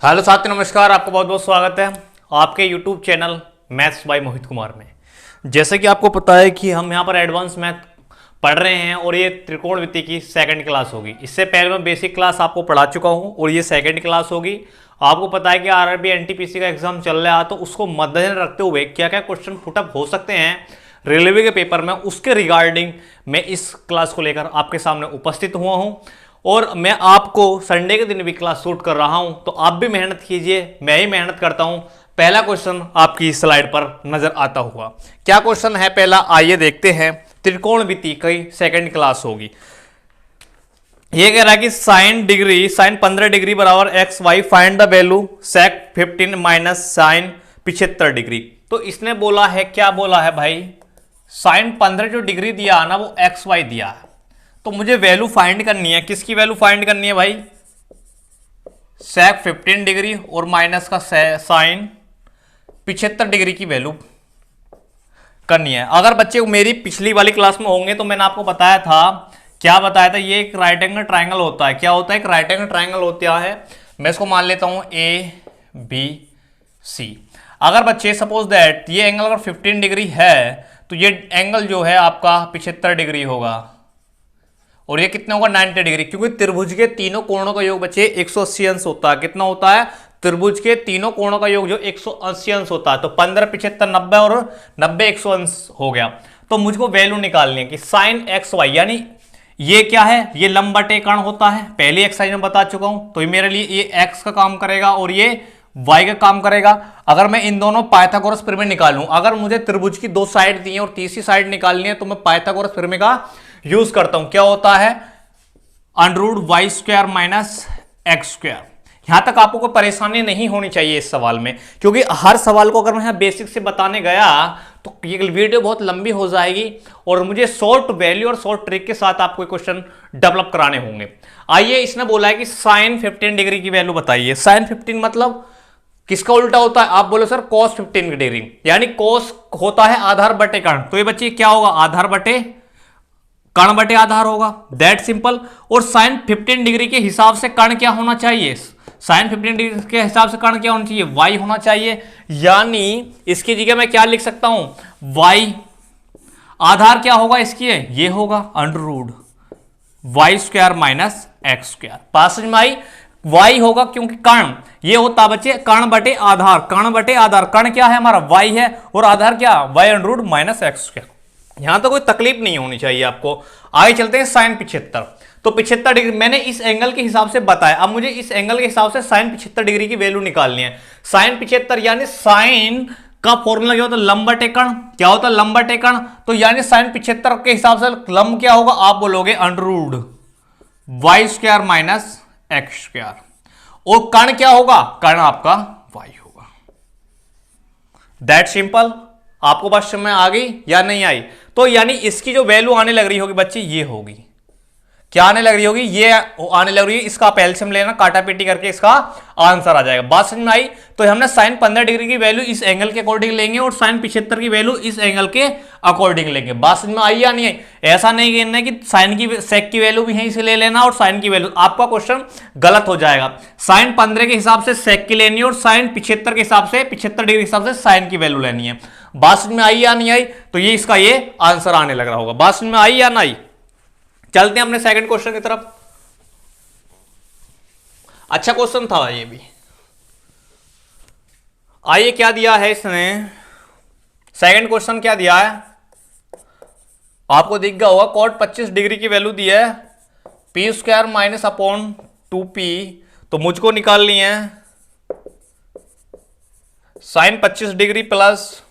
Hello साथियों, नमस्कार। आपका बहुत बहुत स्वागत है आपके YouTube channel maths by Mohit Kumar में। जैसे कि आपको पता है कि हम यहाँ पर एडवांस मैथ पढ़ रहे हैं और ये त्रिकोणमिति की सेकंड क्लास होगी। इससे पहले मैं बेसिक क्लास आपको पढ़ा चुका हूँ और ये सेकंड क्लास होगी। आपको पता है कि आरआरबी एनटीपीसी का एग्जाम चल रहा है, तो उसको मद्देनजर रखते हुए क्या क्या क्वेश्चन पुटअप हो सकते हैं रेलवे के पेपर में, उसके रिगार्डिंग मैं इस क्लास को लेकर आपके सामने उपस्थित हुआ हूँ। और मैं आपको संडे के दिन भी क्लास शूट कर रहा हूं, तो आप भी मेहनत कीजिए, मैं ही मेहनत करता हूं। पहला क्वेश्चन आपकी स्लाइड पर नजर आता हुआ, क्या क्वेश्चन है पहला, आइए देखते हैं। त्रिकोणमिति की सेकंड क्लास होगी। ये कह रहा है कि साइन 15 डिग्री बराबर x y, find the value sec 15 minus sine 75 degree. तो इसने बोला है, क्या बोला है भाई, साइन 15 जो डिग्री दिया ना वो एक्स वाई दिया है, तो मुझे वैल्यू फाइंड करनी है। किसकी वैल्यू फाइंड करनी है भाई, सेक 15 डिग्री और माइनस का साइन 75 डिग्री की वैल्यू करनी है। अगर बच्चे मेरी पिछली वाली क्लास में होंगे तो मैंने आपको बताया था, क्या बताया था, ये एक राइट एंगल ट्राइंगल होता है। क्या होता है, एक राइट एंगल ट्राइंगल होता है। मैं इसको मान लेता हूं ए बी सी। अगर बच्चे सपोज दैट ये एंगल अगर 15 डिग्री है तो ये एंगल जो है आपका 75 डिग्री होगा और ये कितना होगा 90 डिग्री, क्योंकि त्रिभुज के तीनों कोणों का योग बच्चे 180 अंश होता है। कितना होता है, त्रिभुज के तीनों कोणों का योग जो 180 अंश होता है। तो 15 75 90 और 90 100 अंश हो गया। तो मुझको वैल्यू निकालनी है कि साइन एक्स वाई, यानी ये क्या है, ये लंब बटे कर्ण होता है, पहली एक्सरसाइज में बता चुका हूं। तो मेरे लिए ये एक्स का काम करेगा और ये y का काम करेगा। अगर मैं इन दोनों पाइथागोरस प्रमेय निकालूं, अगर मुझे त्रिभुज की दो साइड दी है और तीसरी साइड निकालनी है, तो मैं पाइथागोरस प्रमेय का यूज करता हूं। क्या होता है, √y² माइनस x²। यहां तक आपको कोई परेशानी नहीं होनी चाहिए इस सवाल में, क्योंकि हर सवाल को अगर मैं बेसिक से बताने गया तो ये वीडियो बहुत लंबी हो जाएगी और मुझे शॉर्ट वैल्यू और शॉर्ट ट्रिक के साथ आपको क्वेश्चन डेवलप कराने होंगे। आइए, इसने बोला है कि साइन 15 डिग्री की वैल्यू बताइए। साइन 15 मतलब किसका उल्टा होता है, आप बोलो सर cos 15 डिग्री, यानी cos होता है आधार बटे कर्ण। तो ये बच्चे क्या होगा, आधार बटे कर्ण बटे आधार होगा, दैट सिंपल। और साइन 15 डिग्री के हिसाब से कर्ण क्या होना चाहिए, साइन 15 डिग्री के हिसाब से कर्ण क्या होना चाहिए, y होना चाहिए। यानी इसकी जगह मैं क्या लिख सकता हूं, y आधार क्या होगा इसकी, ये होगा √y² माइनस x²। पास में आई, y होगा क्योंकि कर्ण ये होता बच्चे कर्ण बटे आधार, कर्ण बटे आधार। कर्ण क्या है हमारा, y है, और आधार क्या, y माइनस x²। यहां तो कोई तकलीफ नहीं होनी चाहिए आपको। आगे चलते हैं साइन 75। तो 75 डिग्री मैंने इस एंगल के हिसाब से बताया, अब मुझे इस एंगल के हिसाब से साइन 75 डिग्री की वैल्यू निकालनी है। साइन 75 यानी साइन का फॉर्मूला क्या होता है, लंब बटे कर्ण। क्या होता है, लंब बटे कर्ण। तो यानी साइन 75 के हिसाब से लंब क्या होगा, आप बोलोगे √y² माइनस x²। और कर्ण क्या होगा, कर्ण आपका y होगा, दैट सिंपल। आपको बात समझ में आ गई या नहीं आई। तो यानी इसकी जो वैल्यू आने लग रही होगी बच्चे, ये होगी, क्या आने लग रही होगी, ये आने लग रही है। इसका आप एलसीएम लेना, काटा पीटी करके इसका आंसर आ जाएगा। बात समझ में आई। तो हमने साइन 15 डिग्री की वैल्यू इस एंगल के अकॉर्डिंग लेंगे और साइन 75 की वैल्यू इस एंगल के अकॉर्डिंग लेंगे। बात समझ में आई या नहीं आई। ऐसा नहीं कहना है कि साइन की सेक की वैल्यू भी यहीं से ले लेना और साइन की वैल्यू, आपका क्वेश्चन गलत हो जाएगा। साइन 15 के हिसाब से सेक की लेनी है और साइन 75 के हिसाब से 75 डिग्री के हिसाब से साइन की वैल्यू लेनी है। बात समझ में आई या नहीं आई। तो ये इसका ये आंसर आने लग रहा होगा। बात समझ में आई या नहीं। चलते हैं अपने सेकंड क्वेश्चन की तरफ। अच्छा क्वेश्चन था ये भी। आइए, क्या दिया है इसने, सेकंड क्वेश्चन क्या दिया है, आपको दिख गया होगा। कॉट 25 डिग्री की वैल्यू दी है p² माइनस अपॉन 2p। तो मुझको निकालनी है sine 25 degree plus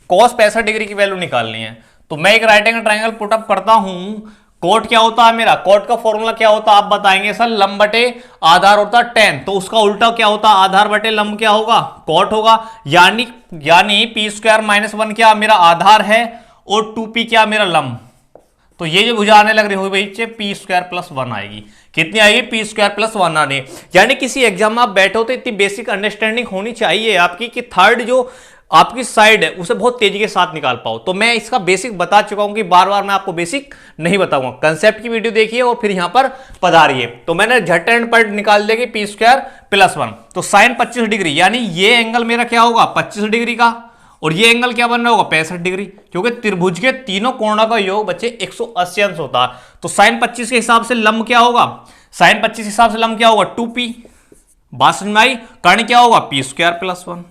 cos 65 degree की वैल्यू निकालनी है। तो मैं एक राइट एंगल ट्राइंगल पुटअप करता हूं। कोट क्या होता है मेरा, कोट का फॉर्मूला क्या होता है आप बताएंगे सर, लंब बटे आधार होता है tan। तो उसका उल्टा क्या होता है, आधार बटे लंब क्या होगा, कोट होगा। यानी p² माइनस 1 क्या मेरा आधार है और 2p क्या मेरा लंब। तो ये जो भुजा आने लग रही होगी p² प्लस 1 आएगी। कितनी आएगी, p² प्लस 1 आने। यानी किसी एग्जाम में आप बैठो तो इतनी बेसिक अंडरस्टैंडिंग होनी चाहिए आपकी कि थर्ड जो आपकी साइड है उसे बहुत तेजी के साथ निकाल पाओ। तो मैं इसका बेसिक बता चुका हूं कि बार बार मैं आपको बेसिक नहीं बताऊंगा, कंसेप्ट की वीडियो देखिए और फिर यहां पर पधारिए। तो मैंने झट एंड पट निकाल दिया कि पी स्क्वायर प्लस 1, तो साइन 25 डिग्री, यानी ये एंगल मेरा क्या होगा 25 डिग्री का, और ये एंगल क्या बन रहा होगा 65 डिग्री, क्योंकि त्रिभुज के तीनों कोणों का योग बच्चे 180 अंश होता है। तो साइन 25 के हिसाब से लंब क्या होगा, साइन 25 के हिसाब से लंब क्या होगा 2p, बात समझ में आई। कर्ण क्या होगा P square plus 1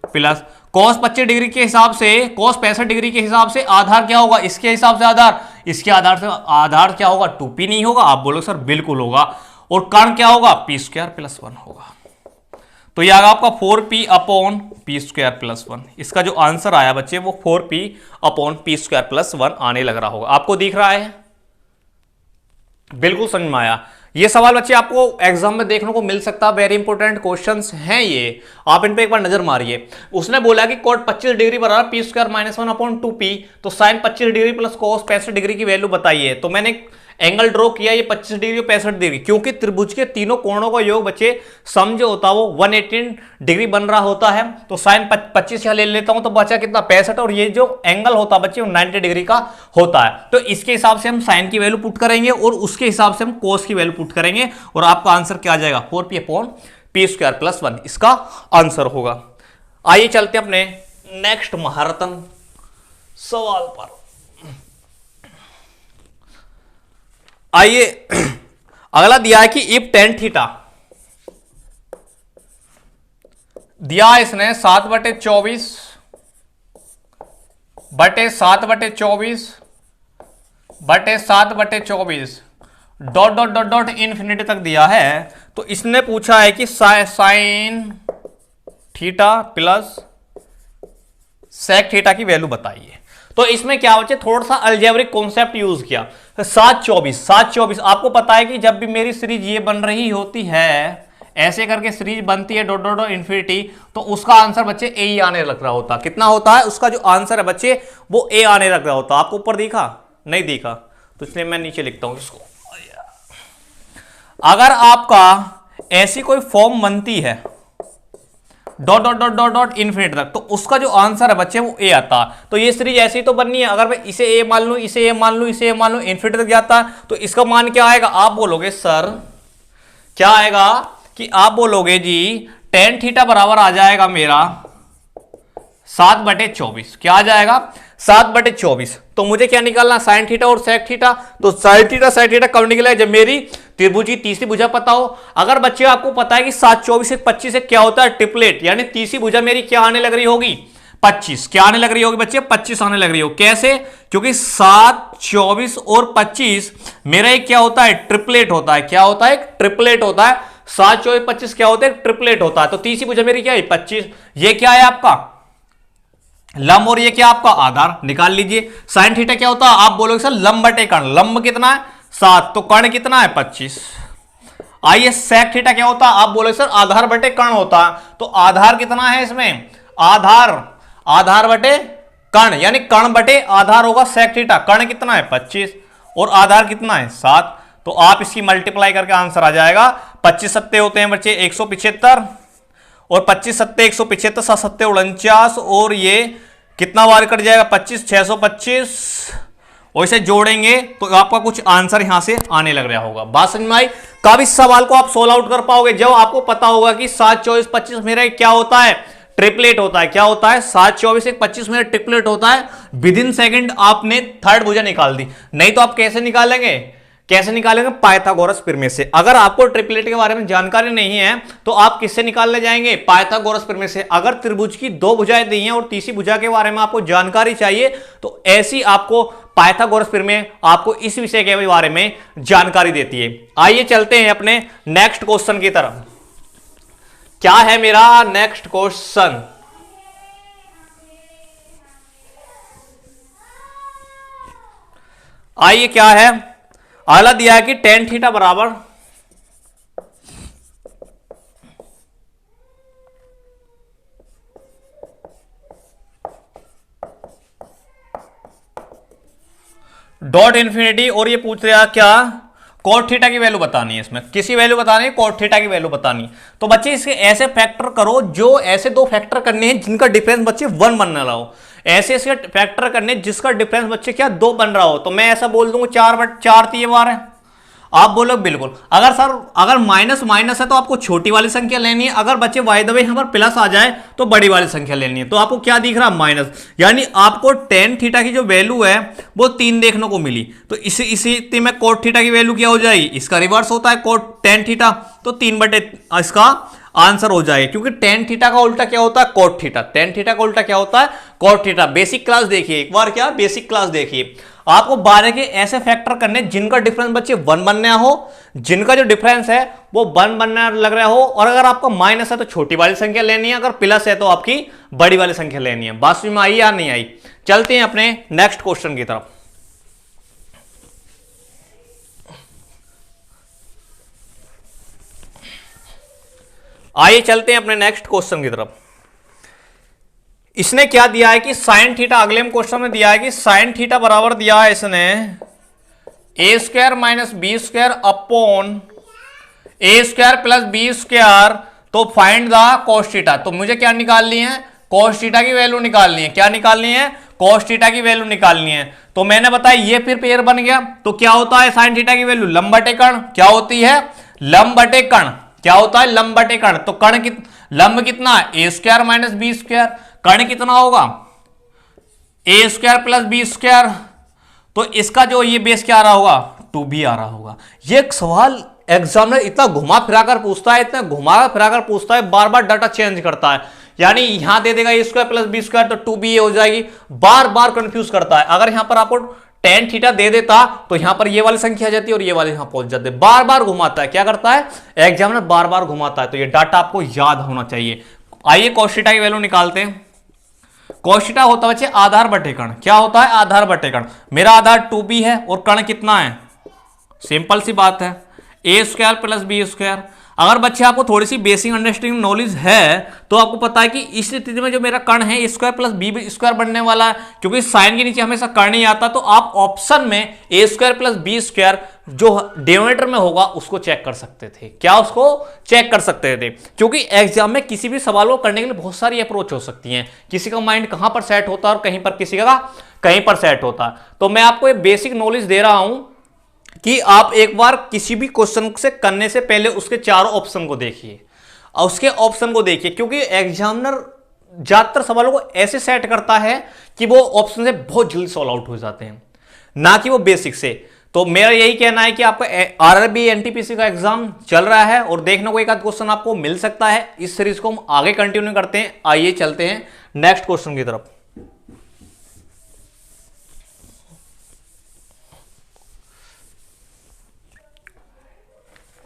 plus cos 25 degree के हिसाब से, cos 65 डिग्री के हिसाब से आधार क्या होगा, इसके हिसाब से आधार, इसके आधार से आधार क्या होगा 2p नहीं होगा, आप बोलोगे सर बिल्कुल होगा। और कर्ण क्या होगा पी स्क्वायर प्लस 1 होगा। तो यह आएगा आपका 4p upon P square plus 1। इसका जो आंसर आया बच्चे वो 4p upon P square plus 1 आने लग रहा होगा। आपको दिख रहा है, बिल्कुल समझ में आया। ये सवाल बच्चे आपको एग्जाम में देखने को मिल सकता है, वेरी इंपॉर्टेंट क्वेश्चंस हैं ये, आप इन पे एक बार नजर मारिए। उसने बोला कि कोट 25 डिग्री बराबर P square minus 1 upon 2p, तो sine 25 degree plus cos 65 degree की वैल्यू बताइए। तो मैंने एंगल ड्रॉ किया ये 25 डिग्री और 65 डिग्री, क्योंकि त्रिभुज के तीनों कोणों का योग बच्चे सम जो होता है वो 118 डिग्री बन रहा होता है। तो साइन 25 यहां ले लेता हूं तो बचा कितना 65, और ये जो एंगल होता है बच्चे वो 90 डिग्री का होता है। तो इसके हिसाब से हम साइन की वैल्यू पुट करेंगे और उसके हिसाब से हम कोस की वैल्यू पुट करेंगे, और आपका आंसर क्या आ जाएगा 4p upon P square plus 1 इसका आंसर होगा। आइए चलते हैं अपने नेक्स्ट महारतन सवाल पर। आइए अगला दिया है कि इफ टेन थीटा, दिया इसने 7/24 बटे 7/24 बटे 7/24 dot dot dot dot infinity तक दिया है। तो इसने पूछा है कि sine theta plus sec theta की वैल्यू बताइए। तो इसमें क्या बच्चे थोड़ा सा अलजेब्रिक कॉन्सेप्ट यूज किया। 7/24 आपको पता है कि जब भी मेरी सीरीज ये बन रही होती है, ऐसे करके सीरीज बनती है डॉट डॉट डॉट इन्फिनिटी, तो उसका आंसर बच्चे ए ही आने लग रहा होता। कितना होता है उसका जो आंसर है बच्चे वो ए आने लग रहा होता। आपको ऊपर दिखा नहीं दिखा, तो इसलिए मैं नीचे लिखता हूं इसको। अगर आपका ऐसी कोई फॉर्म बनती है dot dot dot dot dot infinity तक, तो उसका जो आंसर है बच्चे वो ए आता। तो ये सीरीज ऐसी तो बननी है, अगर मैं इसे ए मान लूं, इसे ए मान लूं, इसे ए मान लूं, इन्फिनिटी तक जाता, तो इसका मान क्या आएगा। आप बोलोगे सर क्या आएगा कि आप बोलोगे जी टेन थीटा बराबर आ जाएगा मेरा 7/24। क्या आ जाएगा 7/24। तो मुझे क्या निकालना साइन थीटा और सेक थीटा। तो साइन थीटा कब निकला जब मेरी त्रिभुज की तीसरी भुजा पता हो। अगर बच्चे आपको पता है कि 7/24 से 25 से क्या होता है ट्रिपलेट, यानी तीसरी भुजा मेरी क्या आने लग रही होगी 25। क्या आने लग रही होगी बच्चे 25 आने लग रही हो। कैसे, क्योंकि 7, 24 और 25 मेरा एक क्या होता है ट्रिपलेट होता है। क्या होता है ट्रिपलेट होता है। 7, 24, 25 क्या होता है ट्रिपलेट होता है। तो तीसरी भुजा मेरी क्या है 25। ये क्या है आपका लंब और ये क्या आपका आधार, निकाल लीजिए। साइन थीटा क्या होता है आप बोलोगे सर लंब बटे कर्ण, लंब कितना है 7, तो कर्ण कितना है 25। आइए सेक थीटा क्या होता है आप बोलोगे सर आधार बटे कर्ण होता है, तो आधार कितना है इसमें आधार बटे कर्ण, यानी कर्ण बटे आधार होगा सेक थीटा। कर्ण कितना है 25 और आधार कितना है 7। तो आप इसकी मल्टीप्लाई करके आंसर आ जाएगा। 25 सत्ते होते हैं बच्चे 175, और 25 सत्ते 175, 7 सत्ते 49, और ये कितना बार कट जाएगा 25, 625, और इसे जोड़ेंगे तो आपका कुछ आंसर यहां से आने लग रहा होगा। बात समझ में आई। कब इस सवाल को आप सोल्व आउट कर पाओगे जब आपको पता होगा कि 7, 24, 25 मेरा क्या होता है ट्रिपलेट होता है। क्या होता है 7, 24, 25 मेरा ट्रिपलेट होता है। विद इन सेकंड आपने थर्ड भुजा निकाल दी। नहीं तो आप कैसे निकालेंगे पाइथागोरस प्रमेय से। अगर आपको ट्रिपलेट के बारे में जानकारी नहीं है तो आप किससे निकालने जाएंगे पाइथागोरस प्रमेय से। अगर त्रिभुज की दो भुजाएं दी हैं और तीसरी भुजा के बारे में आपको जानकारी चाहिए तो ऐसी आपको पाइथागोरस प्रमेय आपको इस विषय के बारे में जानकारी देती है। आइए चलते हैं अपने नेक्स्ट क्वेश्चन की तरफ। क्या है मेरा नेक्स्ट क्वेश्चन, आइए क्या है। अगला दिया है कि टेन थीटा बराबर डॉट इन्फिनिटी, और ये पूछ रहा क्या कोट थीटा की वैल्यू बतानी है, इसमें किसी वैल्यू बतानी है, कोट थीटा की वैल्यू बतानी है। तो बच्चे इसके ऐसे फैक्टर करो, जो ऐसे दो फैक्टर करने हैं जिनका डिफरेंस बच्चे 1 बन रहा हो, ऐसे इसके फैक्टर करने जिसका डिफरेंस बच्चे क्या 2 बन रहा हो। तो मैं ऐसा बोल दूंगा 4 3 बार है। आप बोलो बिल्कुल, अगर सर अगर माइनस माइनस है तो आपको छोटी वाली संख्या लेनी है, अगर बच्चे बाय द वे यहां पर प्लस आ जाए तो बड़ी वाली संख्या लेनी है। तो आपको क्या दिख रहा है माइनस, यानी आपको टेन थीटा की जो वैल्यू है वो 3 देखने को मिली। तो इसी में कोट थीटा की वैल्यू क्या हो जाएगी, इसका रिवर्स होता है कोट टेन थीटा, तो 3/, इसका आंसर हो जाएगा, क्योंकि टेन थीटा का उल्टा क्या होता है कोट थीटा, टेन थीटा का उल्टा क्या होता है कोट थीटा। बेसिक क्लास देखिए एक बार, क्या बेसिक क्लास देखिए, आपको 12 के ऐसे फैक्टर करने जिनका डिफरेंस बच्चे 1 बनना हो, जिनका जो डिफरेंस है वो 1 बनना लग रहा हो, और अगर आपका माइनस है तो छोटी वाली संख्या लेनी है, अगर प्लस है तो आपकी बड़ी वाली संख्या लेनी है। बात समझ में आई या नहीं आई? चलते हैं अपने नेक्स्ट क्वेश्चन की तरफ। आइए चलते हैं अपने नेक्स्ट क्वेश्चन की तरफ। इसने क्या दिया है कि साइन थीटा, अगले क्वेश्चन में दिया है कि साइन थीटा बराबर दिया है इसने a² minus b² upon a² plus b²। तो फाइंड द cos थीटा, तो मुझे क्या निकालनी है, cos थीटा की वैल्यू निकालनी है। क्या निकालनी है, cos थीटा की वैल्यू निकालनी है। तो मैंने बताया ये फिर पेयर बन गया, तो क्या होता है साइन थीटा की वैल्यू लंब बटे कर्ण, क्या होती है लंब बटे कर्ण, क्या होता है लंब बटे कर्ण। तो कर्ण लंब कितना है a² माइनस b², कर्ण कितना होगा a² प्लस b²। तो इसका जो ये बेस क्या आ रहा होगा 2b आ रहा होगा। ये एक सवाल एग्जामिनर इतना घुमा फिराकर पूछता है, इतना घुमा फिराकर पूछता है, बार बार डाटा चेंज करता है। यानी यहां दे देगा a² प्लस b² तो 2b हो जाएगी, बार बार कंफ्यूज करता है। अगर यहां पर आपको टेन थीटा दे देता तो यहां पर ये वाली संख्या आ जाती है और ये वाली यहां पहुंच जाते, बार बार घुमाता है। क्या करता है एग्जामिनर, बार बार घुमाता है। तो ये डाटा आपको याद होना चाहिए। आइए cos थीटा की वैल्यू निकालते हैं। cos थीटा होता है बच्चे आधार बटे कर्ण, क्या होता है आधार बटे कर्ण। मेरा आधार 2b है और कर्ण कितना है, सिंपल सी बात है a² प्लस b²। अगर बच्चे आपको थोड़ी सी बेसिक अंडरस्टैंडिंग नॉलेज है तो आपको पता है कि इस स्थिति में जो मेरा कर्ण है a² प्लस b² बनने वाला है, क्योंकि साइन के नीचे हमेशा कर्ण ही आता। तो आप ऑप्शन में a² प्लस b² जो डिनोमिनेटर में होगा उसको चेक कर सकते थे। क्या उसको चेक कर सकते थे, क्योंकि एग्जाम में किसी भी सवाल को करने के लिए बहुत सारी अप्रोच हो सकती हैं। किसी का माइंड कहां पर सेट होता है और कहीं पर किसी का कहीं पर सेट होता है। तो मैं आपको एक बेसिक नॉलेज दे रहा हूं कि आप एक बार किसी भी क्वेश्चन से करने से पहले उसके चारों ऑप्शन को देखिए और उसके ऑप्शन को देखिए, क्योंकि एग्जामिनर ज्यादातर सवालों को ऐसे सेट करता है कि वो ऑप्शन से बहुत जल्दी सॉल्व आउट हो जाते हैं, ना कि वो बेसिक से। तो मेरा यही कहना है कि आपका आरआरबी एनटीपीसी का एग्जाम चल रहा है और देखने को एक आध क्वेश्चन आपको मिल सकता है। इस सीरीज को हम आगे कंटिन्यू करते हैं। आइए चलते हैं नेक्स्ट क्वेश्चन की तरफ।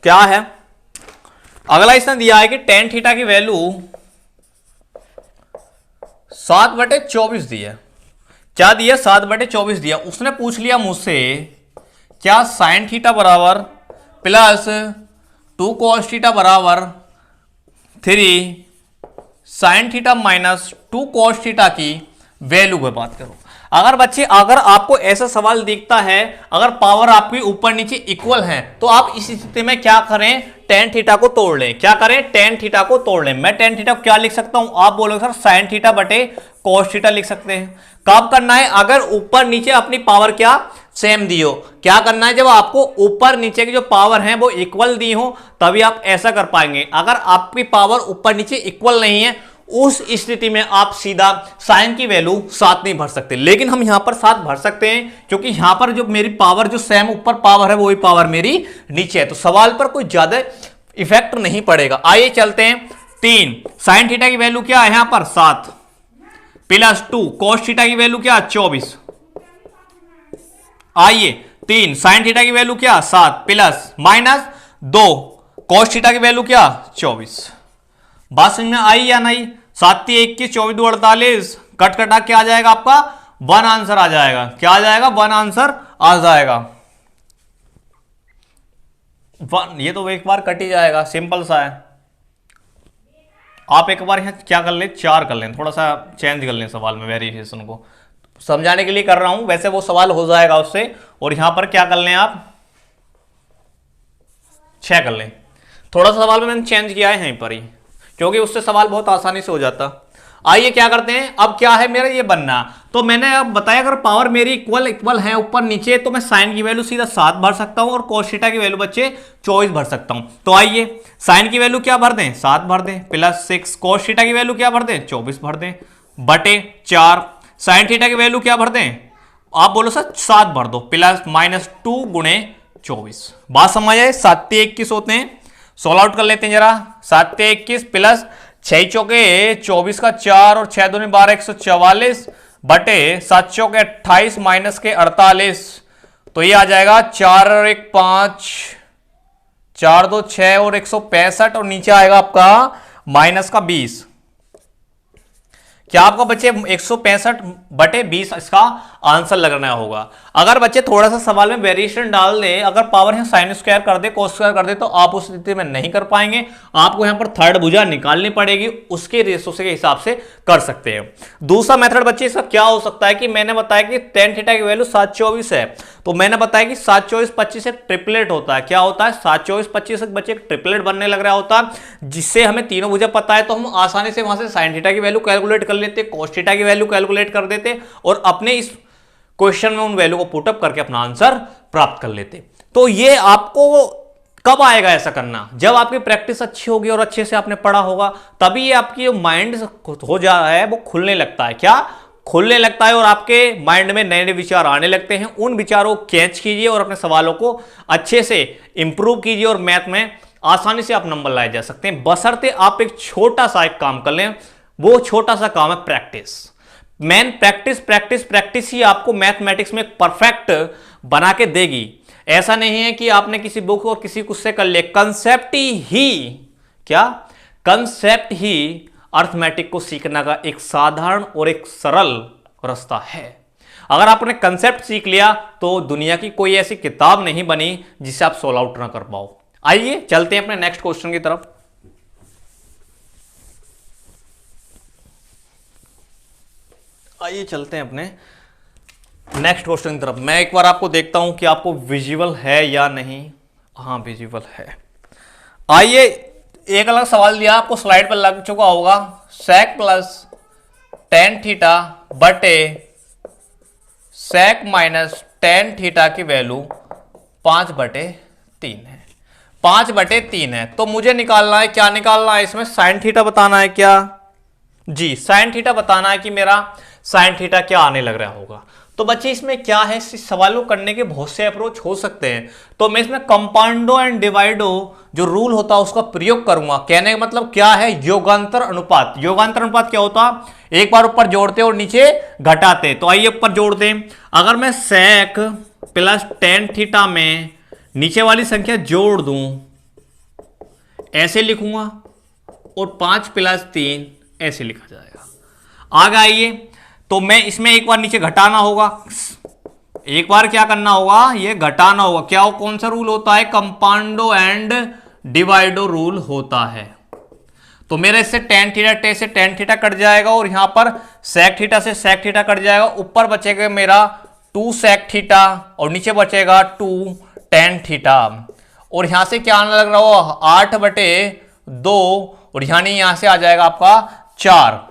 क्या है अगला, इसने दिया है कि टेन थीटा की वैल्यू 7/24 दी है। क्या दिया 7/24 दिया। उसने पूछ लिया मुझसे क्या साइन थीटा बराबर प्लस 2 cos थीटा बराबर 3 sine theta minus 2 cos theta की वैल्यू की बात करो। अगर बच्चे अगर आपको ऐसा सवाल दिखता है, अगर पावर आपकी ऊपर नीचे इक्वल है, तो आप इस स्थिति में क्या करें टेन थीटा को तोड़ लें। क्या करें टेन थीटा को तोड़ लें। मैं टेन थीटा को क्या लिख सकता हूं, आप बोलोगे सर साइन थीटा बटे cos थीटा लिख सकते हैं। कब करना है, अगर ऊपर नीचे अपनी पावर क्या सेम दी हो। क्या करना है, जब आपको ऊपर नीचे की जो पावर है वो इक्वल दी हो तभी आप ऐसा कर पाएंगे। अगर आपकी पावर ऊपर नीचे इक्वल नहीं है उस स्थिति में आप सीधा साइन की वैल्यू 7 नहीं भर सकते, लेकिन हम यहां पर 7 भर सकते हैं, क्योंकि यहां पर जो मेरी पावर जो सेम ऊपर पावर है वही पावर मेरी नीचे है। तो सवाल पर कोई ज्यादा इफेक्ट नहीं पड़ेगा। आइए चलते हैं 3 साइन थीटा की वैल्यू क्या है यहां पर 7 प्लस 2 cos थीटा की वैल्यू क्या 24। आइए 3 साइन थीटा की वैल्यू क्या 7 प्लस माइनस 2 cos थीटा की वैल्यू क्या 24। बात समझ में आई या नहीं। 7 3 21 24 2 48 कट कटा क्या आ जाएगा आपका 1 आंसर आ जाएगा। क्या आ जाएगा 1 आंसर आ जाएगा। ये तो एक बार कट ही जाएगा, सिंपल सा है। आप एक बार यहां क्या कर लें 4 कर लें, थोड़ा सा चेंज कर लें सवाल में वेरिएशन को, समझाने के लिए कर रहा हूं। वैसे वो सवाल हो जाएगा उससे। और यहां पर क्या कर लें आप 6 कर लें। थोड़ा सा सवाल में मैंने चेंज किया है यहीं पर ही, क्योंकि उससे सवाल बहुत आसानी से हो जाता। आइए क्या करते हैं, अब क्या है मेरा ये बनना, तो मैंने अब बताया अगर पावर मेरी इक्वल इक्वल है ऊपर नीचे, तो मैं साइन की वैल्यू सीधा 7 भर सकता हूं और cos थीटा की वैल्यू बच्चे 24 भर सकता हूं। तो आइए साइन की वैल्यू क्या भर दें, 7 भर दें, प्लस 6, cos थीटा की वैल्यू क्या भर दें, 24 भर दें, बटे 4, साइन थीटा की वैल्यू क्या भर दें, आप बोलो सर 7 भर दो, प्लस -2 गुणे 24। बात समझ आए, 7 21 होते हैं, 16 आउट कर लेते हैं जरा, 7 21 प्लस 6 चौके 24 का 4 और 6 दूनी 12 144 बटे 7 चौके 28 माइनस के 48, तो ये आ जाएगा 4 और 1 5, 4 2 6 और 165 और नीचे आएगा आपका माइनस का 20। क्या आपको बच्चे 165 बटे 20 इसका आंसर लगना होगा। अगर बच्चे थोड़ा सा सवाल में वेरिएशन डाल दे, अगर पावर है साइन स्क्वायर कर दे कोस स्क्वायर कर दे, तो आप उस स्थिति में नहीं कर पाएंगे, आपको यहां पर थर्ड भुजा निकालनी पड़ेगी, उसके रेशो के हिसाब से कर सकते हैं। दूसरा मेथड बच्चे इसका क्या हो सकता है कि मैंने बताया कि tan थीटा की वैल्यू 724 है, तो मैंने बताया कि 7 24 25 एक ट्रिपलेट होता है। क्या होता है, 7 24 25 बच्चे एक ट्रिपलेट बनने लग रहा होता है, जिससे हमें तीनों भुजा पता है, तो हम आसानी से वहां से साइन थीटा की वैल्यू कैलकुलेट कर लेते, cos थीटा की वैल्यू कैलकुलेट कर देते और अपने इस क्वेश्चन में उन वैल्यू को पुटअप करके अपना आंसर प्राप्त कर लेते। तो ये आपको कब आएगा ऐसा करना, जब आपकी प्रैक्टिस अच्छी होगी और अच्छे से आपने पढ़ा होगा, तभी ये आपकी माइंड हो जा रहा है वो खुलने लगता है। क्या खुलने लगता है और आपके माइंड में नए नए विचार आने लगते हैं। उन विचारों को कैच कीजिए और अपने सवालों को अच्छे से इंप्रूव कीजिए और मैथ में आसानी से आप नंबर लाए जा सकते हैं, बशर्ते आप एक छोटा सा एक काम कर लें। वो छोटा सा काम है practice. Man practice practice practice ही आपको मैथमेटिक्स में परफेक्ट बना के देगी। ऐसा नहीं है कि आपने किसी बुक और किसी कुछ से कर लिया, कंसेप्ट ही क्या, कंसेप्ट ही अर्थमेटिक को सीखने का एक साधारण और एक सरल रास्ता है। अगर आपने कंसेप्ट सीख लिया तो दुनिया की कोई ऐसी किताब नहीं बनी जिसे आप सोल्व आउट ना कर पाओ। आइए चलते हैं अपने नेक्स्ट क्वेश्चन की तरफ। आइए चलते हैं अपने नेक्स्ट क्वेश्चन की तरफ। मैं एक बार आपको देखता हूं कि आपको विजुअल है या नहीं। हाँ विजुअल है। आइए एक अलग सवाल दिया आपको, स्लाइड पर लग चुका होगा, sec प्लस tan थीटा बटे sec माइनस tan थीटा की वैल्यू 5/3 है। 5/3 है तो मुझे निकालना है, क्या निकालना है इसमें, sin थीटा बताना है क्या जी, sin थीटा बताना है कि मेरा sin थीटा क्या आने लग रहा होगा। तो बच्चे इसमें क्या है, इस सवाल को करने के बहुत से अप्रोच हो सकते हैं, तो मैं इसमें कंपाउंडो एंड डिवाइडो जो रूल होता है उसका प्रयोग करूंगा। कहने का मतलब क्या है, योगांतर अनुपात। योगांतर अनुपात क्या होता, एक बार ऊपर जोड़ते और नीचे घटाते। तो आइए ऊपर जोड़ते हैं, अगर मैं sec प्लस tan थीटा में नीचे वाली संख्या जोड़ दूं ऐसे लिखूंगा और 5 + 3 ऐसे लिखा जाएगा। आगे आइए, तो मैं इसमें एक बार नीचे घटाना होगा, एक बार क्या करना होगा, ये घटाना होगा। क्या कौन सा रूल होता है, कंपाउंडो एंड डिवाइडो रूल होता है। तो मेरे इससे tan थीटा से tan थीटा कट जाएगा और यहां पर sec थीटा से sec थीटा कट जाएगा। ऊपर बचेगा मेरा 2 sec थीटा और नीचे बचेगा 2 tan थीटा। और यहां से क्या आने लग रहा हो, 8/2 और यहां से आ जाएगा आपका 4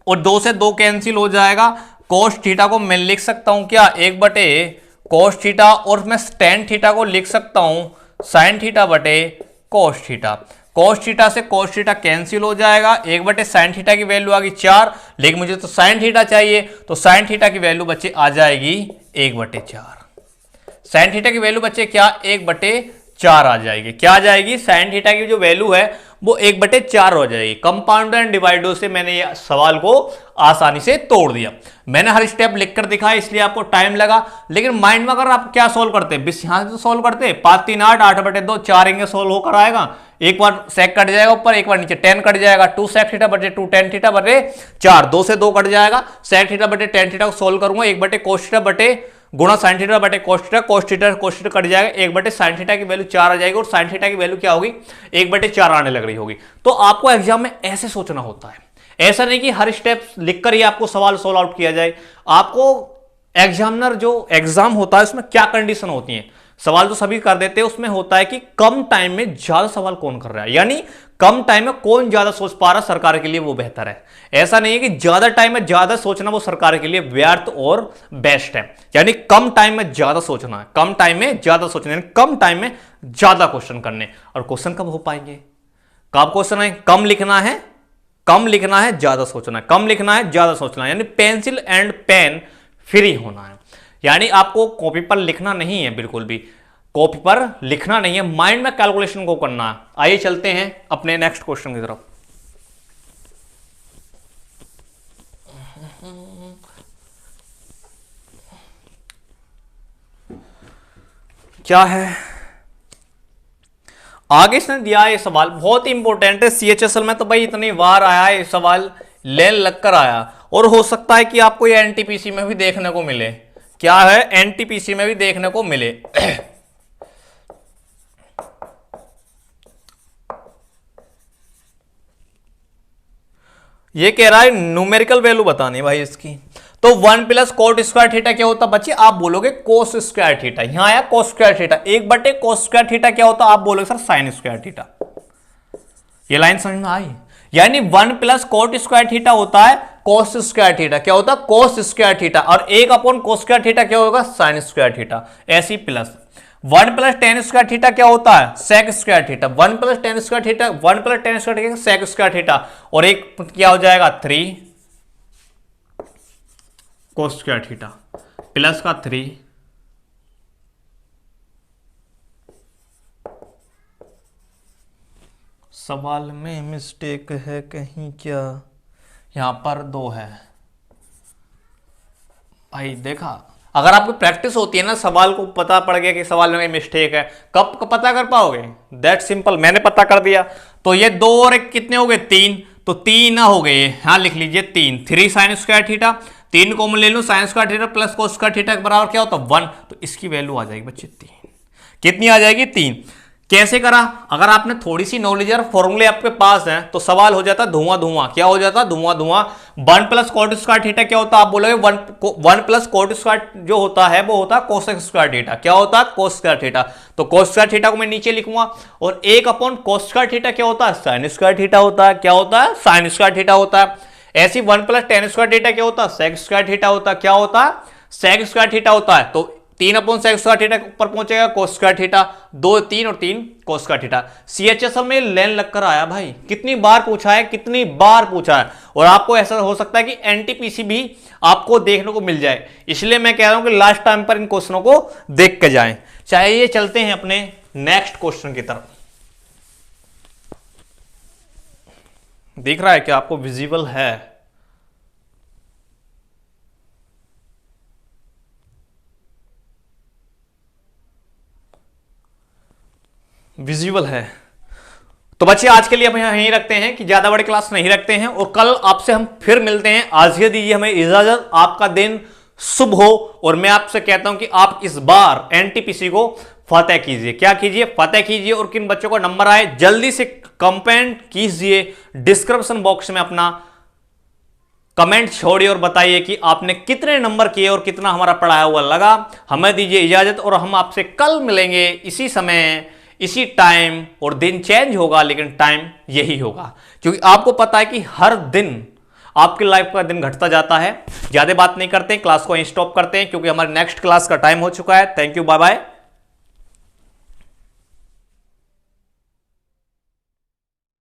और 2 से 2 कैंसिल हो जाएगा। cos थीटा को मैं लिख सकता हूं क्या, 1/cos थीटा, और मैं tan थीटा को लिख सकता हूं sin थीटा बटे cos थीटा। cos थीटा से cos थीटा कैंसिल हो जाएगा, 1/sin थीटा की वैल्यू आ गई 4, लेकिन मुझे तो sin थीटा चाहिए, तो sin थीटा की वैल्यू बच्चे आ जाएगी 1/4। sin थीटा की वैल्यू बच्चे क्या, 1/4 आ जाएगी। क्या आ जाएगी, sin थीटा की जो वैल्यू है वो 1/4 हो जाएगी। कंपाउंड एंड डिवाइडो से मैंने ये सवाल को आसानी से तोड़ दिया। मैंने हर स्टेप लिखकर दिखाया इसलिए आपको टाइम लगा, लेकिन माइंड में अगर आप क्या सोल्व करते, बस यहां से तो सोल्व करते, 5 3 8 8/2 4 इंगे सोल्व होकर आएगा। एक बार sec कट जाएगा ऊपर, एक बार नीचे tan कट जाएगा, 2 sec थीटा बटे 2 tan थीटा बटे 4, 2 से 2 कट जाएगा, sec थीटा बटे tan थीटा को सोल्व करूंगा, 1/cos थीटा बटे गुणा sin थीटा बटे cos theta, cos theta cut जाएगा, 1/sin थीटा की वैल्यू 4 आ जाएगी और sin थीटा की वैल्यू क्या होगी, 1/4 आने लग रही होगी। तो आपको एग्जाम में ऐसे सोचना होता है, ऐसा नहीं कि हर स्टेप लिखकर ही आपको सवाल सोल्व आउट किया जाए। आपको एग्जामिनर जो एग्जाम होता है उसमें क्या कंडीशन होती है, सवाल तो सभी कर देते हैं, उसमें होता है कि कम टाइम में ज्यादा सवाल कौन कर रहा है, यानी कम टाइम में कौन ज्यादा सोच पा रहा है सरकार के लिए वो बेहतर है। ऐसा नहीं है कि ज्यादा टाइम में ज्यादा सोचना वो सरकार के लिए व्यर्थ और बेस्ट है, यानी कम टाइम में ज्यादा सोचना है, कम टाइम में ज्यादा सोचना है, कम टाइम में ज्यादा क्वेश्चन करने। और क्वेश्चन कब हो पाएंगे, कब क्वेश्चन है, कम लिखना है, कम लिखना है, ज्यादा सोचना है, कम लिखना है, ज्यादा सोचना है, यानी पेंसिल एंड पेन फ्री होना है। यानी आपको कॉपी पर लिखना नहीं है, बिल्कुल भी कॉपी पर लिखना नहीं है, माइंड में कैलकुलेशन को करना है। आइए चलते हैं अपने नेक्स्ट क्वेश्चन की तरफ। क्या है आगे इसने दिया है, ये सवाल बहुत ही इंपॉर्टेंट है। सीएचएसएल में तो भाई इतनी बार आया है ये सवाल, लेन लगकर आया, और हो सकता है कि आपको ये एनटीपीसी में भी देखने को मिले। क्या है, एनटीपीसी में भी देखने को मिले। ये कह रहा है न्यूमेरिकल वैल्यू बतानी भाई इसकी। तो 1 प्लस कोट स्क्वायर थीटा क्या होता बच्चे, आप बोलोगे कोस स्क्वायर थीटा, यहां आया कोस स्क्वायर थीटा, 1/, कोस स्क्वायर थीटा क्या होता, आप बोलोगे सर साइन स्क्वायर थीटा। ये लाइन समझ में आई, यानी 1 प्लस कोट स्क्वायर थीटा होता है कोस स्क्वायर थीटा, क्या होता है कोस स्क्वायर थीटा, और 1 कोस स्क्वायर थीटा क्या होगा साइन स्क्वायर थीटा। ऐसी plus 1 plus tan square theta क्या होता है sec square theta, 1 plus tan square theta, 1 plus tan square theta sec square theta, और एक क्या हो जाएगा 3 कोस स्क्वायर थीटा प्लस का 3 सवाल में मिस्टेक है कहीं क्या, यहां पर 2 है भाई। देखा, अगर आपको प्रैक्टिस होती है ना, सवाल को पता पड़ गया कि सवाल में मिस्टेक है, कब पता कर पाओगे, दैट सिंपल, मैंने पता कर दिया। तो ये 2 और 1 कितने हो गए 3, तो 3 हो गए, यहां लिख लीजिए 3 साइन स्क्वायर थीटा, 3 कॉमन ले लो, sine square theta plus cos square theta के बराबर क्या होता 1, तो इसकी वैल्यू आ जाएगी बच्चे 3। कितनी आ जाएगी 3। कैसे करा, अगर आपने थोड़ी सी नॉलेज और फॉर्मूले आपके पास हैं तो सवाल हो जाता धुआं धुआं, क्या हो जाता धुआं धुआं। 1 प्लस कोट स्क्वायर थीटा क्या होता, आप बोलोगे 1 प्लस कोट स्क्वायर जो होता है वो होता है कोसेक स्क्वायर थीटा, क्या होता है कोस स्क्वायर थीटा, तो कोस स्क्वायर थीटा को मैं नीचे लिखूंगा, और 1 कोस स्क्वायर थीटा क्या होता है साइन स्क्वायर थीटा होता है, क्या होता है साइन स्क्वायर थीटा होता है। ऐसी 1 प्लस टेन स्क्वायर थीटा क्या होता है सेक स्क्वायर थीटा होता है, क्या होता है सेक स्क्वायर थीटा होता है। तो 3 सेक स्क्वायर थीटा ऊपर पहुंचेगा कोस स्क्वायर थीटा, 2 3 और 3 कोस स्क्वायर थीटा। सीएचएसएल में लेन लगकर आया भाई, कितनी बार पूछा है, कितनी बार पूछा है, और आपको ऐसा हो सकता है कि एनटीपीसी भी आपको देखने को मिल जाए, इसलिए मैं कह रहा हूं कि लास्ट टाइम पर इन क्वेश्चनों को देख के जाएं। चाहिए चलते हैं अपने नेक्स्ट क्वेश्चन की तरफ। दिख रहा है कि आपको विजिबल है, विजिबल है। तो बच्चे आज के लिए हम यहीं रखते हैं कि ज्यादा बड़ी क्लास नहीं रखते हैं, और कल आपसे हम फिर मिलते हैं। आज ये दीजिए हमें इजाजत, आपका दिन शुभ हो, और मैं आपसे कहता हूं कि आप इस बार एनटीपीसी को फतेह कीजिए। क्या कीजिए, फतेह कीजिए, और किन बच्चों को नंबर आए जल्दी से कमेंट कीजिए, डिस्क्रिप्शन बॉक्स में अपना कमेंट छोड़िए और बताइए कि आपने कितने नंबर किए और कितना हमारा पढ़ाया हुआ लगा। हमें दीजिए इजाजत, और हम आपसे कल मिलेंगे इसी समय इसी टाइम, और दिन चेंज होगा लेकिन टाइम यही होगा, क्योंकि आपको पता है कि हर दिन आपकी लाइफ का दिन घटता जाता है। ज्यादा बात नहीं करते, क्लास को स्टॉप करते हैं क्योंकि हमारे नेक्स्ट क्लास का टाइम हो चुका है। Thank you, bye bye.